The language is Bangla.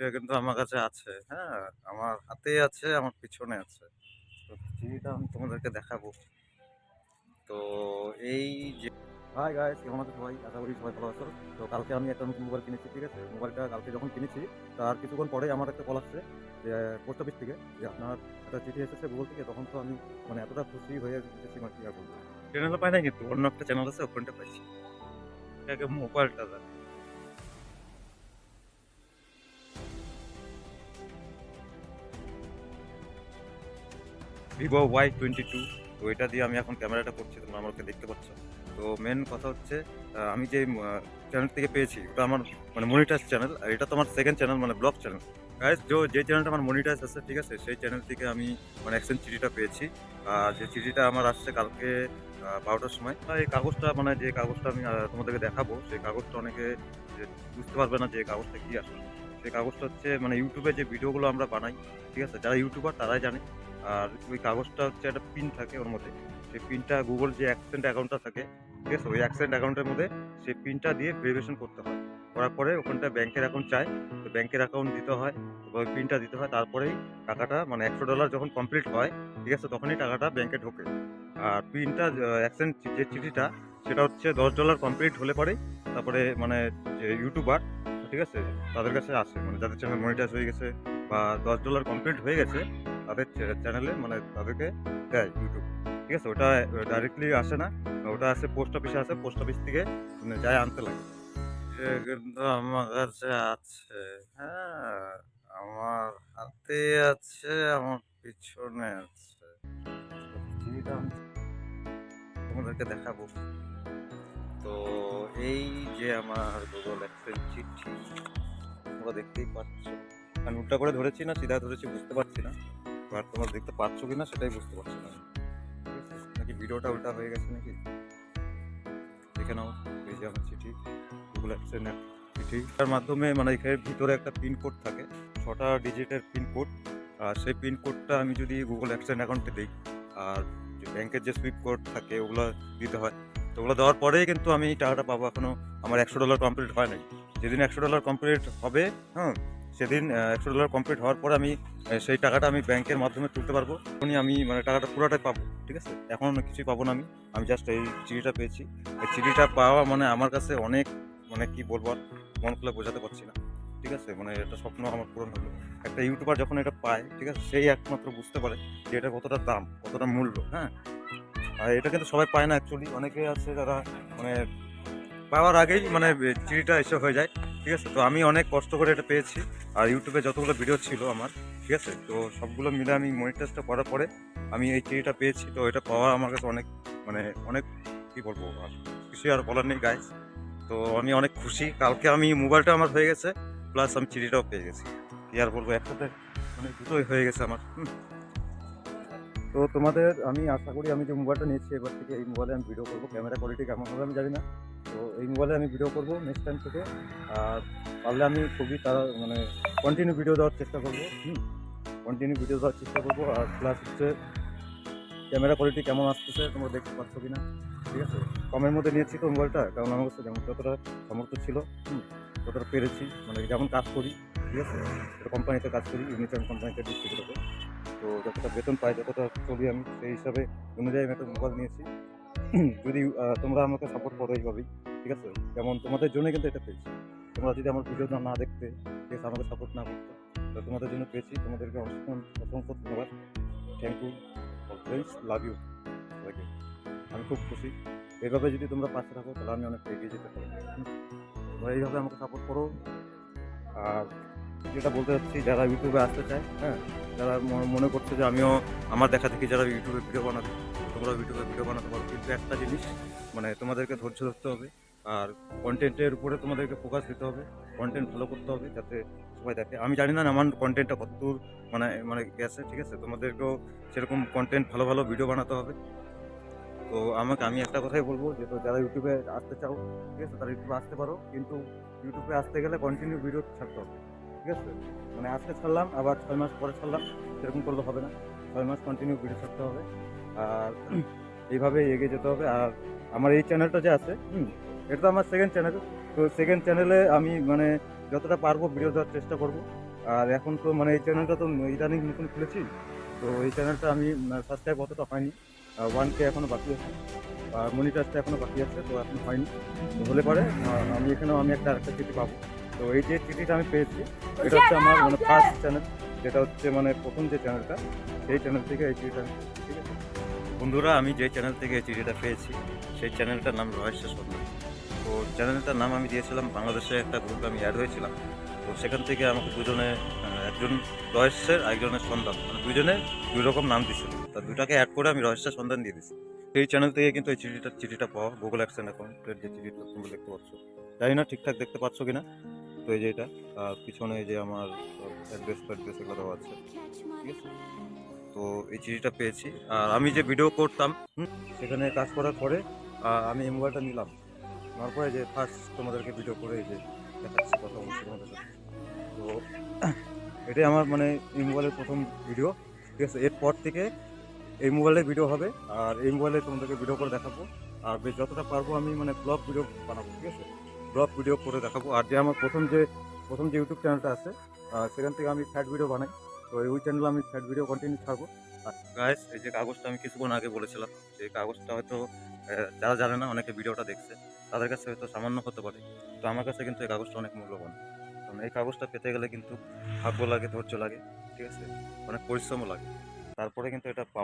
এটা কিন্তু আমার কাছে আছে। হ্যাঁ, আমার হাতেই আছে, আমার পিছনে আছে। তো চিঠিটা আমি তোমাদেরকে দেখাবো। তো এই যে হাই গাইস, কেমন আছো সবাই? আশা করি সবাই ভালো আছো। তো কালকে আমি একটা নতুন মোবাইল কিনেছি, ঠিক আছে? মোবাইলটা কালকে যখন কিনেছি তার কিছুক্ষণ পরেই আমার একটা কল আসছে যে পোস্ট অফিস থেকে যে আপনার একটা চিঠি এসেছে গুগল থেকে। তখন তো আমি মানে এতটা খুশি হয়ে গেছি, মানে কি আর বলবো। চ্যানেলে পাই নাই, কিন্তু অন্য একটা চ্যানেল আছে ওখানটা পাইছি। আগে মোবাইলটা দেখ। Vivo Y22। তো এটা দিয়ে আমি এখন ক্যামেরাটা করছি, তোমরা আমাকে দেখতে পাচ্ছ। তো মেন কথা হচ্ছে আমি যে চ্যানেল থেকে পেয়েছি ওটা আমার মানে মনিটাইজ চ্যানেল, আর এটা তো আমার সেকেন্ড চ্যানেল মানে ব্লগ চ্যানেল। গাইস, যে চ্যানেলটা আমার মনিটাইজ আছে, ঠিক আছে, সেই চ্যানেল থেকে আমি মানে এক্সচেঞ্জ চিঠিটা পেয়েছি। আর যে চিঠিটা আমার আসছে কালকে 12টার সময়। এই কাগজটা মানে যে কাগজটা আমি তোমাদেরকে দেখাবো, সেই কাগজটা অনেকে যে বুঝতে পারবে না যে কাগজটা কি আসলে। সেই কাগজটা হচ্ছে মানে ইউটিউবে যে ভিডিওগুলো আমরা বানাই, ঠিক আছে, যারা ইউটিউবার তারাই জানে। আর ওই কাগজটা হচ্ছে একটা পিন থাকে ওর মধ্যে। সেই পিনটা গুগল যে অ্যাকসেন্ট অ্যাকাউন্টটা থাকে, ঠিক আছে? ওই অ্যাকসেন্ট অ্যাকাউন্টের মধ্যে সেই পিনটা দিয়ে ভেরিফিকেশন করতে হয়। করার পরে ওখানটায় ব্যাংকের অ্যাকাউন্ট চায়। তো ব্যাংকের অ্যাকাউন্ট দিতে হয়, ওই পিনটা দিতে হয়। তারপরেই টাকাটা মানে $100 যখন কমপ্লিট হয়, ঠিক আছে? তখনই টাকাটা ব্যাংকে ঢোকে। আর পিনটা অ্যাকসেন্ট যে চিঠিটা সেটা হচ্ছে $10 কমপ্লিট হলে পরেই তারপরে মানে যে ইউটিউবার, ঠিক আছে? তাদের কাছে আসে। মানে যাদের চ্যানেল মনিটাইজ হয়ে গেছে বা $10 কমপ্লিট হয়ে গেছে তাদের চ্যানেলে মানে তাদেরকে দেয় ইউটিউব। ঠিক আছে? ওটা ডাইরেক্টলি আসে না। ওটা আসে পোস্ট অফিসে আসে। পোস্ট অফিস থেকে মানে যায় আনতে লাগে। সে কিন্তু আমার কাছে আছে। হ্যাঁ, আমার হাতে আছে, আমার পিছনে আছে। তো চিঠিটা আমি তোমাদেরকে দেখাবো। তো এই যে আমার গুগল এক্সেল চিঠি, তোমরা দেখতেই পাচ্ছ। আমি উল্টা করে ধরেছি না সিধা ধরেছি বুঝতে পারছি না। এবার তোমরা দেখতে পাচ্ছ কিনা সেটাই বুঝতে পারছি না। ঠিক আছে? নাকি ভিডিওটা উল্টা হয়ে গেছে নাকি? দেখে নাও। এই যে আমার চিঠি, গুগল অ্যাপসের চিঠি। তার মাধ্যমে মানে এখানে ভিতরে একটা পিন কোড থাকে, 6টা ডিজিটের পিন কোড। আর সেই পিন কোডটা আমি যদি গুগল অ্যাপসের অ্যাকাউন্টে দিই, আর যে ব্যাংকের যে সুইপ কোড থাকে ওগুলো দিতে হয়। তো ওগুলো দেওয়ার পরেই কিন্তু আমি টাকাটা পাবো। এখনও আমার $100 কমপ্লিট হয় নাই। যেদিন $100 কমপ্লিট হবে, হ্যাঁ, সেদিন $100 কমপ্লিট হওয়ার পর আমি সেই টাকাটা আমি ব্যাংকের মাধ্যমে তুলতে পারবো। তখনই আমি মানে টাকাটা পুরোটাই পাবো। ঠিক আছে? এখন কিছুই পাবো না আমি। আমি জাস্ট এই চিঠিটা পেয়েছি। এই চিঠিটা পাওয়া মানে আমার কাছে অনেক, মানে কি বলবো আর, মন খুলে বোঝাতে পারছি না। ঠিক আছে? মানে একটা স্বপ্ন আমার পূরণ হলো। একটা ইউটিউবার যখন এটা পায়, ঠিক আছে, সেই একমাত্র বুঝতে পারে যে এটা কতটা দাম, কতটা মূল্য। হ্যাঁ, আর এটা কিন্তু সবাই পায় না অ্যাকচুয়ালি। অনেকে আছে যারা মানে পাওয়ার আগেই মানে চিঠিটা এসে হয়ে যায়। ঠিক আছে? তো আমি অনেক কষ্ট করে এটা পেয়েছি। আর ইউটিউবে যতগুলো ভিডিও ছিল আমার, ঠিক আছে, তো সবগুলো মিলে আমি মনিটাইজটা করার পরে আমি এই চিঠিটা পেয়েছি। তো এটা পাওয়া আমার কাছে অনেক মানে অনেক, কি বলবো আর, কিছু আর বলার নেই গাইস। তো আমি অনেক খুশি। কালকে আমি মোবাইলটা আমার হয়ে গেছে, প্লাস আমি চিঠিটাও পেয়ে গেছি। কি আর বলবো, একসাথে মানে দুটোই হয়ে গেছে আমার। তো তোমাদের আমি আশা করি আমি যে মোবাইলটা নিয়েছি এবার থেকে এই মোবাইলে আমি ভিডিও করবো। ক্যামেরা কোয়ালিটি কেমন হবে আমি জানি না। তো এই মোবাইলে আমি ভিডিও করবো নেক্সট টাইম থেকে। আর পারলে আমি খুবই তারা মানে কন্টিনিউ ভিডিও দেওয়ার চেষ্টা করবো। কন্টিনিউ ভিডিও দেওয়ার চেষ্টা করবো। আর প্লাস হচ্ছে ক্যামেরা কোয়ালিটি কেমন আসতেছে তোমরা দেখতে পাচ্ছ কিনা। ঠিক আছে? কমের মধ্যে নিয়েছি তো মোবাইলটা, কারণ আমার কাছে যেমন যতটা সামর্থ্য ছিল, ততটা পেরেছি। মানে যেমন কাজ করি, ঠিক আছে, কোম্পানিতে কাজ করি, ইউনিকর্ন কোম্পানিতে ডিস্ট্রিবিউটরে। তো যতটা বেতন পাই, যতটা চলি আমি, সেই হিসাবে অনুযায়ী আমি একটা মোবাইল নিয়েছি। যদি তোমরা আমাকে সাপোর্ট করো এইভাবেই, ঠিক আছে, যেমন তোমাদের জন্যই কিন্তু এটা পেয়েছি। তোমরা যদি আমার ভিডিও না দেখতে, ঠিক আছে, আমাকে সাপোর্ট না করতে, তো তোমাদের জন্য পেয়েছি। তোমাদেরকে অসংখ্য ধন্যবাদ। Thank you friends, love you সবাইকে। আমি খুব খুশি। এভাবে যদি তোমরা পাশে থাকো তাহলে আমি অনেক এগিয়ে যেতে পারবো। তোমরা এইভাবে আমাকে সাপোর্ট করো। আর যেটা বলতে চাচ্ছি, যারা ইউটিউবে আসতে চায়, হ্যাঁ, যারা মনে করছে যে আমিও আমার দেখা দেখি যারা ইউটিউবে ভিডিও বানাবে, তোমরা ইউটিউবে ভিডিও বানাতে পারো, কিন্তু একটা জিনিস মানে তোমাদেরকে ধৈর্য ধরতে হবে। আর কন্টেন্টের উপরে তোমাদেরকে ফোকাস দিতে হবে। কন্টেন্ট ভালো করতে হবে যাতে সবাই দেখে। আমি জানি না আমার কন্টেন্টটা কতদূর মানে মানে গেছে, ঠিক আছে, তোমাদেরকেও সেরকম কন্টেন্ট ভালো ভালো ভিডিও বানাতে হবে। তো আমি একটা কথাই বলবো যে, তো যারা ইউটিউবে আসতে চাও, ঠিক আছে, তারা ইউটিউবে আসতে পারো, কিন্তু ইউটিউবে আসতে গেলে কন্টিনিউ ভিডিও ছাড়তে হবে। ঠিক আছে? মানে আজকে ছাড়লাম আবার 6 মাস পরে ছাড়লাম, সেরকম করলে হবে না। 6 মাস কন্টিনিউ ভিডিও ছাড়তে হবে। আর এইভাবে এগিয়ে যেতে হবে। আর আমার এই চ্যানেলটা যে আছে, এটা তো আমার সেকেন্ড চ্যানেল। তো সেকেন্ড চ্যানেলে আমি মানে যতটা পারবো ভিডিও দেওয়ার চেষ্টা করব। আর এখন তো মানে এই চ্যানেলটা তো ইদানিং নতুন খুলেছি, তো এই চ্যানেলটা আমি সাবস্ক্রাইব অতটা পাইনি, 1K এখনও বাকি আছে, আর মনিটাইজটা এখনও বাকি আছে, তো এখনো হয়নি। তো হলে পরে আমি এখানেও আমি আরেকটা চিঠি পাবো। তো এই যে চিঠিটা আমি পেয়েছি, এটা হচ্ছে আমার মানে ফার্স্ট চ্যানেল, যেটা হচ্ছে মানে প্রথম যে চ্যানেলটা, সেই চ্যানেল থেকে এই চিঠিটা আমি পেয়েছি, ঠিক আছে? বন্ধুরা, আমি যে চ্যানেল থেকে এই চিঠিটা পেয়েছি সেই চ্যানেলটার নাম রহস্য সন্ধান। তো চ্যানেলটার নাম আমি দিয়েছিলাম, বাংলাদেশে একটা গ্রুপে আমি অ্যাড হয়েছিলাম। তো সেখান থেকে আমাকে দুজনে, একজন রহস্যের আরেকজনের সন্ধান, মানে দুজনে দুই রকম নাম দিছিল, তা দুটাকে অ্যাড করে আমি রহস্যের সন্ধান দিয়ে দিছি। সেই চ্যানেল থেকে কিন্তু এই চিঠিটা পাওয়া, গুগল অ্যাকসেন্ট অ্যাকাউন্টের যে চিঠিটা তোমরা দেখতে পাচ্ছ, জানি না ঠিকঠাক দেখতে পাচ্ছ কিনা। তো এই যে এটা, পিছনে এই যে আমার অ্যাড্রেস এগুলো দেওয়া আছে, ঠিক আছে? তো এই চিঠিটা পেয়েছি, আর আমি যে ভিডিও করতাম সেখানে কাজ করার পরে আমি এই মোবাইলটা নিলাম, নেওয়ার পরে যে ফার্স্ট তোমাদেরকে ভিডিও করে এই যে দেখাচ্ছি, কথা বলছি তোমাদের সাথে। তো এটাই আমার মানে এই মোবাইলের প্রথম ভিডিও, ঠিক আছে? এরপর থেকে এই মোবাইলে ভিডিও হবে, আর এই মোবাইলে তোমাদেরকে ভিডিও করে দেখাবো, আর বেশ যতটা পারবো আমি মানে ব্লগ ভিডিও বানাবো, ঠিক আছে? ব্লগ ভিডিও করে দেখাবো। আর যে আমার প্রথম যে ইউটিউব চ্যানেলটা আছে, সেখান থেকে আমি ফ্যাট ভিডিও বানাই, তো ওই চ্যানেলে আমি ফ্যাট ভিডিও কন্টিনিউ ছাড়বো। আর গাইস, এই যে কাগজটা আমি কিছুক্ষণ আগে বলেছিলাম, সেই কাগজটা হয়তো যারা জানে না, অনেকে ভিডিওটা দেখছে, তাদের কাছে হয়তো সামান্য হতে পারে, তো আমার কাছে কিন্তু এই কাগজটা অনেক মূল্যবান। কারণ এই কাগজটা পেতে গেলে কিন্তু ভাগ্য লাগে, ধৈর্য লাগে, ঠিক আছে? অনেক পরিশ্রমও লাগে, তারপরে কিন্তু এটা পাওয়া